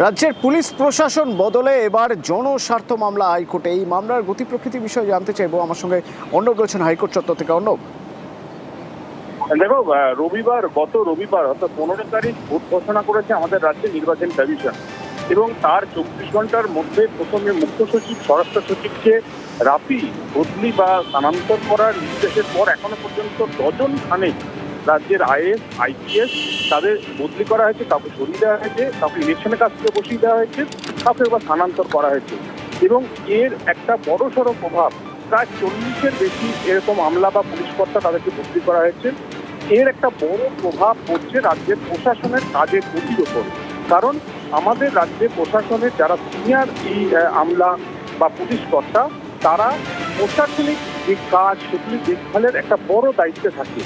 রাজ্যের পুলিশ প্রশাসন বদলে এবার জনস্বার্থ মামলা হাইকোর্টে। এই মামলার গতি প্রকৃতি বিষয়ে জানতে চাইবো। আমার সঙ্গে অর্ণব রয়েছেন হাইকোর্ট চত্বর থেকে। অর্ণব, দেখো, গত রবিবার অর্থাৎ 15 তারিখ ভোট ঘোষণা করেছে আমাদের রাজ্যের নির্বাচন কমিশন এবং তার 24 ঘন্টার মধ্যে প্রথমে মুখ্য সচিব, স্বরাষ্ট্র সচিবকে রাফি বদলি বা স্থানান্তর করার নির্দেশের পর এখনো পর্যন্ত ডজন খানেক রাজ্যের আইএএস, আইপিএস তাদের বদলি করা হয়েছে, কাউকে সরিয়ে দেওয়া হয়েছে, কাউকে ইলেকশনের কাছ থেকে বসিয়ে দেওয়া হয়েছে, কাউকে এবার স্থানান্তর করা হয়েছে। এবং এর একটা বড়সড় প্রভাব, প্রায় 40-এর বেশি এরকম আমলা বা পুলিশ কর্তা তাদেরকে বদলি করা হয়েছে। এর একটা বড় প্রভাব পড়ছে রাজ্যের প্রশাসনের কাজের গতির ওপর। কারণ আমাদের রাজ্যের প্রশাসনের যারা সিনিয়র এই আমলা বা পুলিশ কর্তা, তারা প্রশাসনিক যে কাজ সেগুলি দেখভালের একটা বড় দায়িত্বে থাকে।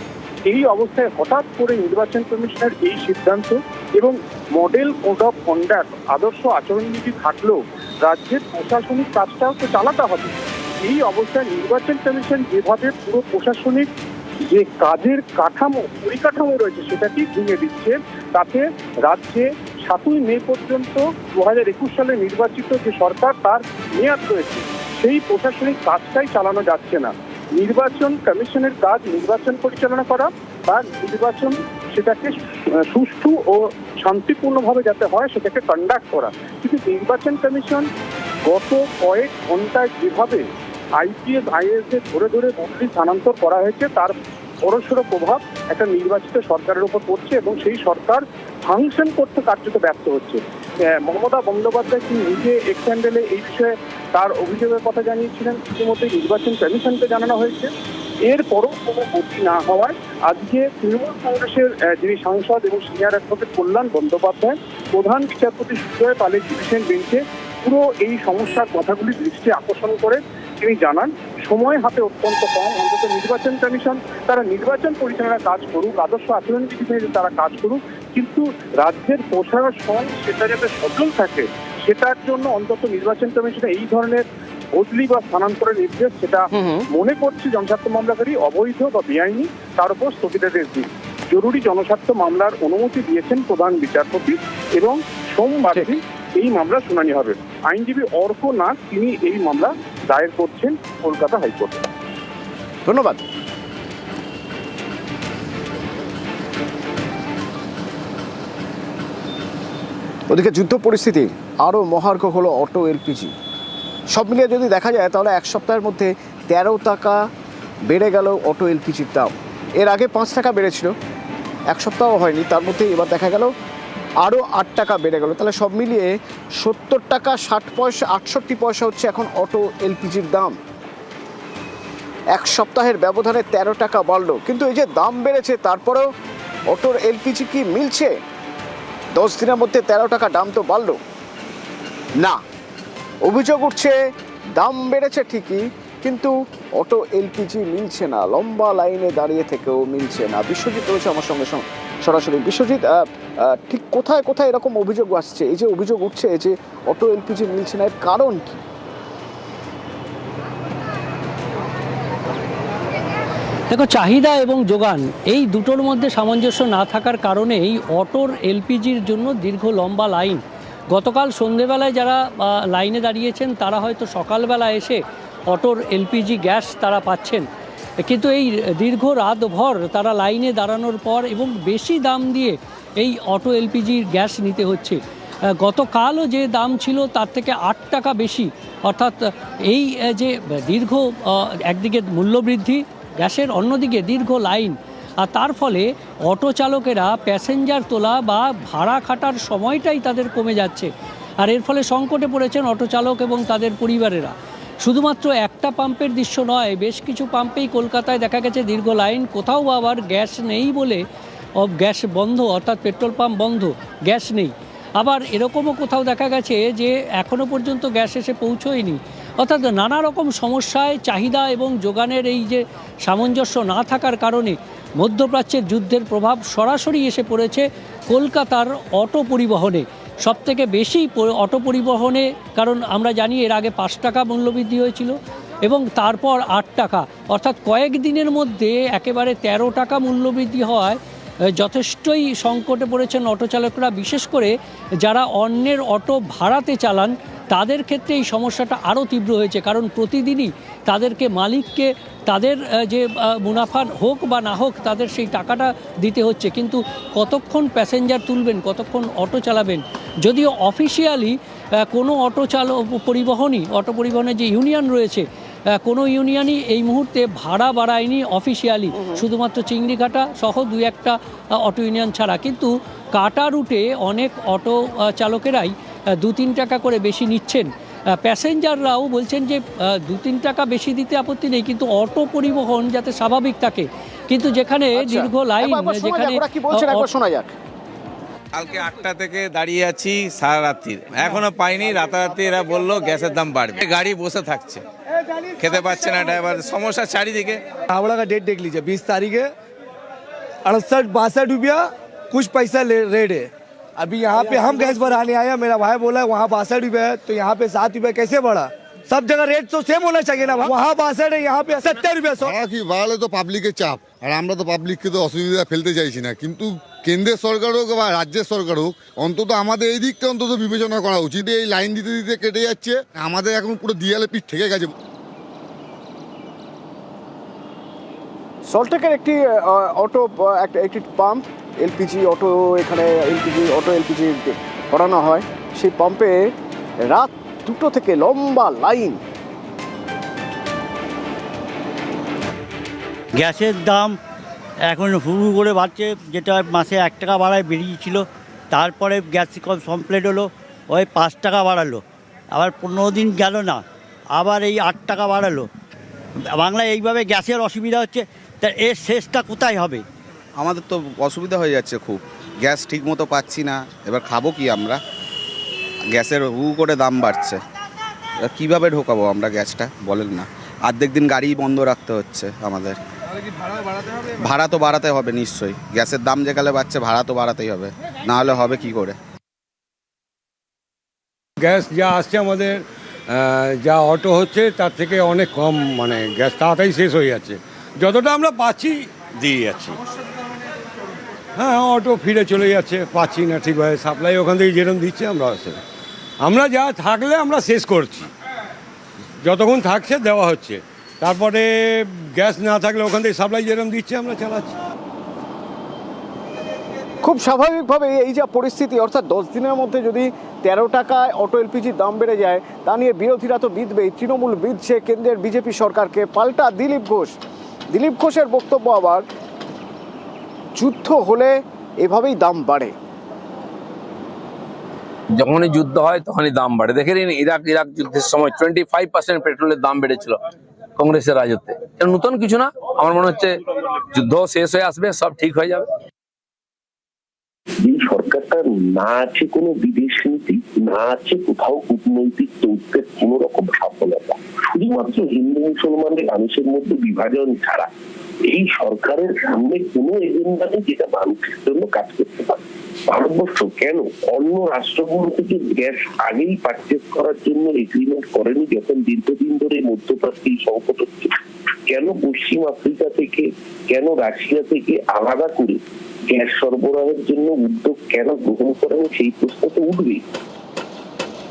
এই অবস্থায় হঠাৎ করে নির্বাচন কমিশনের এই সিদ্ধান্ত এবং মডেল কোড অফ কন্ডাক্ট, আদর্শ আচরণবিধি থাকলেও রাজ্যের প্রশাসনিক কাজটাও তো চালাতে হবে। এই অবস্থায় নির্বাচন কমিশন যেভাবে পুরো প্রশাসনিক যে কাজের পরিকাঠামো রয়েছে সেটাকেই ভেঙে দিচ্ছে, তাতে রাজ্যে 7ই মে পর্যন্ত 2021 সালে নির্বাচিত যে সরকার তার মেয়াদ রয়েছে, সেই প্রশাসনিক কাজটাই চালানো যাচ্ছে না। নির্বাচন কমিশনের কাজ নির্বাচন পরিচালনা করা বা নির্বাচন সেটাকে সুষ্ঠু ও শান্তিপূর্ণভাবে যাতে হয় সেটাকে কন্ডাক্ট করা। কিন্তু নির্বাচন কমিশন গত কয়েক ঘন্টায় যেভাবে আইপিএস, আইএএস এর ধরে ধরে বদলি স্থানান্তর করা হয়েছে, তার বড়সড় প্রভাব একটা নির্বাচিত সরকারের উপর পড়ছে এবং সেই সরকার ফাংশন করতে কার্যত ব্যর্থ হচ্ছে। মমতা বন্দ্যোপাধ্যায় তিনি নিজে এক্স হ্যান্ডেলে এই বিষয়ে তার অভিযোগের কথা জানিয়েছিলেন, ইতিমধ্যে নির্বাচন কমিশনকে জানানো হয়েছে। এরপরও কোনো গতি না হওয়ায় আজকে তৃণমূল কংগ্রেসের যিনি সাংসদ এবং সিনিয়র অ্যাডভোকেট কল্যাণ বন্দ্যোপাধ্যায় প্রধান বিচারপতি সুজয় পালের ডিভিশন বেঞ্চে পুরো এই সমস্যার কথাগুলি দৃষ্টি আকর্ষণ করে তিনি জানান, সময় হাতে অত্যন্ত কম, অন্তত নির্বাচন কমিশন তারা নির্বাচন পরিচালনার কাজ করুক, আদর্শ আচরণবিধি মেনে তারা কাজ করুক, কিন্তু রাজ্যের প্রশাসন সেটা যাতে সচল থাকে সেটার জন্য অন্তত নির্বাচন কমিশনের এই ধরনের বদলি বা স্থানান্তরের নির্দেশ সেটা মনে করছে জনস্বার্থ মামলাকারী অবৈধ বা বেআইনি, তার উপর স্থগিতাদেশ দিন। জরুরি জনস্বার্থ মামলার অনুমতি দিয়েছেন প্রধান বিচারপতি এবং সোমবার দিন এই মামলা শুনানি হবে। আইনজীবী অর্ক নাথ তিনি এই মামলা দায়ের করছেন কলকাতা হাইকোর্টে। ধন্যবাদ। ওদিকে যুদ্ধ পরিস্থিতি আরও মহার্ঘ হলো অটো এলপিজি। সব মিলিয়ে যদি দেখা যায় তাহলে এক সপ্তাহের মধ্যে 13 টাকা বেড়ে গেল অটো এলপিজির দাম। এর আগে 5 টাকা বেড়েছিল, এক সপ্তাহ হয়নি, তার মধ্যে এবার দেখা গেল আরও 8 টাকা বেড়ে গেল। তাহলে সব মিলিয়ে 70 টাকা 60 পয়সা 68 পয়সা হচ্ছে এখন অটো এলপিজির দাম। এক সপ্তাহের ব্যবধানে 13 টাকা বাড়লো। কিন্তু এই যে দাম বেড়েছে তারপরেও অটোর এলপিজি কি মিলছে? 10 দিনের মধ্যে 13 টাকা দাম তো বাড়লো না। অভিযোগ উঠছে দাম বেড়েছে ঠিকই, কিন্তু অটো এলপিজি মিলছে না, লম্বা লাইনে দাঁড়িয়ে থেকেও মিলছে না। বিশ্বজিৎ রয়েছে আমার সঙ্গে সরাসরি। বিশ্বজিৎ, ঠিক কোথায় কোথায় এরকম অভিযোগ আসছে? এই যে অভিযোগ উঠছে যে অটো এলপিজি মিলছে না, এর কারণ কি? দেখো, চাহিদা এবং যোগান এই দুটোর মধ্যে সামঞ্জস্য না থাকার কারণে এই অটোর এলপিজির জন্য দীর্ঘ লম্বা লাইন। গতকাল সন্ধেবেলায় যারা লাইনে দাঁড়িয়েছেন তারা হয়তো সকালবেলা এসে অটোর এলপিজি গ্যাস তারা পাচ্ছেন, কিন্তু এই দীর্ঘ রাতভর তারা লাইনে দাঁড়ানোর পর এবং বেশি দাম দিয়ে এই অটো এলপিজির গ্যাস নিতে হচ্ছে। গতকালও যে দাম ছিল তার থেকে 8 টাকা বেশি। অর্থাৎ এই যে দীর্ঘ একদিকে মূল্যবৃদ্ধি গ্যাসের, অন্যদিকে দীর্ঘ লাইন, আর তার ফলে অটো চালকেরা প্যাসেঞ্জার তোলা বা ভাড়া খাটার সময়টাই তাদের কমে যাচ্ছে। আর এর ফলে সংকটে পড়েছেন অটো চালক এবং তাদের পরিবারেরা। শুধুমাত্র একটা পাম্পের দৃশ্য নয়, বেশ কিছু পাম্পেই কলকাতায় দেখা গেছে দীর্ঘ লাইন, কোথাও আবার গ্যাস নেই বলে গ্যাস বন্ধ, অর্থাৎ পেট্রোল পাম্প বন্ধ, গ্যাস নেই। আবার এরকমও কোথাও দেখা গেছে যে এখনও পর্যন্ত গ্যাস এসে পৌঁছয়নি। অর্থাৎ নানা রকম সমস্যায় চাহিদা এবং যোগানের এই যে সামঞ্জস্য না থাকার কারণে মধ্যপ্রাচ্যের যুদ্ধের প্রভাব সরাসরি এসে পড়েছে কলকাতার অটো পরিবহনে। সবথেকে বেশি অটো পরিবহনে, কারণ আমরা জানি এর আগে 5 টাকা মূল্যবৃদ্ধি হয়েছিল এবং তারপর 8 টাকা, অর্থাৎ কয়েক দিনের মধ্যে একেবারে 13 টাকা মূল্যবৃদ্ধি হওয়ায় যথেষ্টই সংকটে পড়েছেন অটো চালকরা, বিশেষ করে যারা অন্যের অটো ভাড়াতে চালান তাদের ক্ষেত্রে এই সমস্যাটা আরও তীব্র হয়েছে। কারণ প্রতিদিনই তাদেরকে মালিককে তাদের যে মুনাফা হোক বা না হোক তাদের সেই টাকাটা দিতে হচ্ছে, কিন্তু কতক্ষণ প্যাসেঞ্জার তুলবেন, কতক্ষণ অটো চালাবেন। যদিও অফিসিয়ালি কোনো অটো পরিবহনের যে ইউনিয়ন রয়েছে, কোনো ইউনিয়নই এই মুহূর্তে ভাড়া বাড়ায়নি অফিসিয়ালি, শুধুমাত্র চিংড়িঘাটা সহ 2-1টা অটো ইউনিয়ন ছাড়া। কিন্তু কাটা রুটে অনেক অটো চালকেরাই 2-3 টাকা করে বেশি নিচ্ছেন। প্যাসেঞ্জাররাও বলছেন যে 2-3 টাকা বেশি দিতে আপত্তি নেই, কিন্তু অটো পরিবহন যাতে স্বাভাবিক থাকে। কিন্তু যেখানে দীর্ঘ লাইন, যেখানে শোনা যাক। কালকে 8টা থেকে দাঁড়িয়ে আছি সারা রাত্রির, এখনো পাইনি। রাতারাতি এরা বললো গ্যাসের দাম বাড়বে, गाड़ी বসে থাকছে, খেতে পাচ্ছে না ড্রাইভার, সমস্যা চারিদিকে। हावड़ा का डेट देख लीजिए, 20 तारीख है, 68-62 रुपया कुछ पैसा रेट है। अभी यहाँ पे हम गैस भराने आए हैं, मेरा भाई बोला है वहाँ 62 रुपया है, तो यहाँ पे 7 रुपया कैसे बढ़ा? सब जगह रेट तो सेम होना चाहिए ना, वहाँ 62 है, यहाँ पे 70 रुपया। কি বাড়ালে তো পাবলিকের চাপ, আর আমরা তো পাবলিককে তো অসুবিধা ফেলতে চাইছি না, কিন্তু কেন্দ্রের সরকার হোক বা রাজ্যের সরকার হোক, অন্তত আমাদের এই দিকটা অন্তত বিবেচনা করা উচিত। এই লাইন দিতে দিতে কেটে যাচ্ছে, আমাদের এখন পুরো দিয়ালে পিঠ থেকে গেছে। সল্টলেকের একটি অটো একটি পাম্প, এলপিজি অটো, এখানে এলপিজি করানো হয়। সেই পাম্পে রাত 2টো থেকে লম্বা লাইন। গ্যাসের দাম এখন হুড় করে বাড়ছে, যেটা মাসে 1 টাকা বাড়ায় বেরিয়েছিল, তারপরে গ্যাস কমপ্লিট হলো, ওই 5 টাকা বাড়ালো, আবার 15 দিন গেল না, আবার এই 8 টাকা বাড়ালো। বাংলায় এইভাবে গ্যাসের অসুবিধা হচ্ছে, তা এর শেষটা কোথায় হবে? আমাদের তো অসুবিধা হয়ে যাচ্ছে খুব, গ্যাস ঠিক মতো পাচ্ছি না, এবার খাবো কি আমরা? গ্যাসের করে দাম বাড়ছে, কিভাবে ঢোকাবো আমরা গ্যাসটা বলেন না? অর্ধেক দিন গাড়ি বন্ধ রাখতে হচ্ছে আমাদের। ভাড়া তো বাড়াতে হবে নিশ্চয়ই, গ্যাসের দাম যেখানে বাড়ছে ভাড়া তো বাড়াতেই হবে, না হলে হবে কি করে? গ্যাস যা আসছে আমাদের, যা অটো হচ্ছে তার থেকে অনেক কম, মানে গ্যাস তাড়াতাড়ি শেষ হয়ে যাচ্ছে। যতটা আমরা পাচ্ছি দিয়ে যাচ্ছি। হ্যাঁ, অটো ফিরে চলে যাচ্ছে, পাচ্ছি না ঠিকভাবে সাপ্লাই, ওখান থেকে যেরকম দিচ্ছে আমরা যা থাকলে আমরা শেষ করছি, যতক্ষণ থাকছে দেওয়া হচ্ছে, তারপরে গ্যাস না থাকলে ওখান থেকে সাপ্লাই যেরকম দিচ্ছে আমরা চালাচ্ছি। খুব স্বাভাবিকভাবে এই যা পরিস্থিতি, অর্থাৎ 10 দিনের মধ্যে যদি 13 টাকায় অটো এলপিজির দাম বেড়ে যায়, তা নিয়ে বিরোধীরা তো বিধবেই। তৃণমূল বিধছে কেন্দ্রের বিজেপি সরকারকে। পাল্টা দিলীপ ঘোষের বক্তব্য আবার, যুদ্ধ হলে এভাবেই দাম বাড়ে। যখনই যুদ্ধ হয় তখনই দাম বাড়ে। দেখে নিন ইরাক যুদ্ধের সময় 25% পেট্রোলের দাম বেড়েছিল কংগ্রেসের রাজত্বে। এটা নতুন কিছু না, আমার মনে হচ্ছে যুদ্ধ শেষ হয়ে আসবে, সব ঠিক হয়ে যাবে। এই সরকারটা না আছে কোনো বিদেশ নীতি, না আছে কোথাও কূটনৈতিক তথ্যের কোন রকম সফলতা, শুধুমাত্র হিন্দু মুসলমানের মানুষের মধ্যে বিভাজন ছাড়া এই সরকারের সামনে কোনো এজেন্ডা নেই যেটা মানুষের জন্য কাজ করতে পারে। ভারতবর্ষ কেন অন্য রাষ্ট্রগুলো থেকে গ্যাস আগেই পারচেজ করার জন্য এগ্রিমেন্ট করেনি, যখন দীর্ঘদিন ধরে মধ্যপ্রাচ্যে সংকট হচ্ছে? কেন পশ্চিম আফ্রিকা থেকে, কেন রাশিয়া থেকে আলাদা করে গ্যাস সরবরাহের জন্য উদ্যোগ কেন গ্রহণ করেনি? সেই প্রশ্ন তো উঠবেই।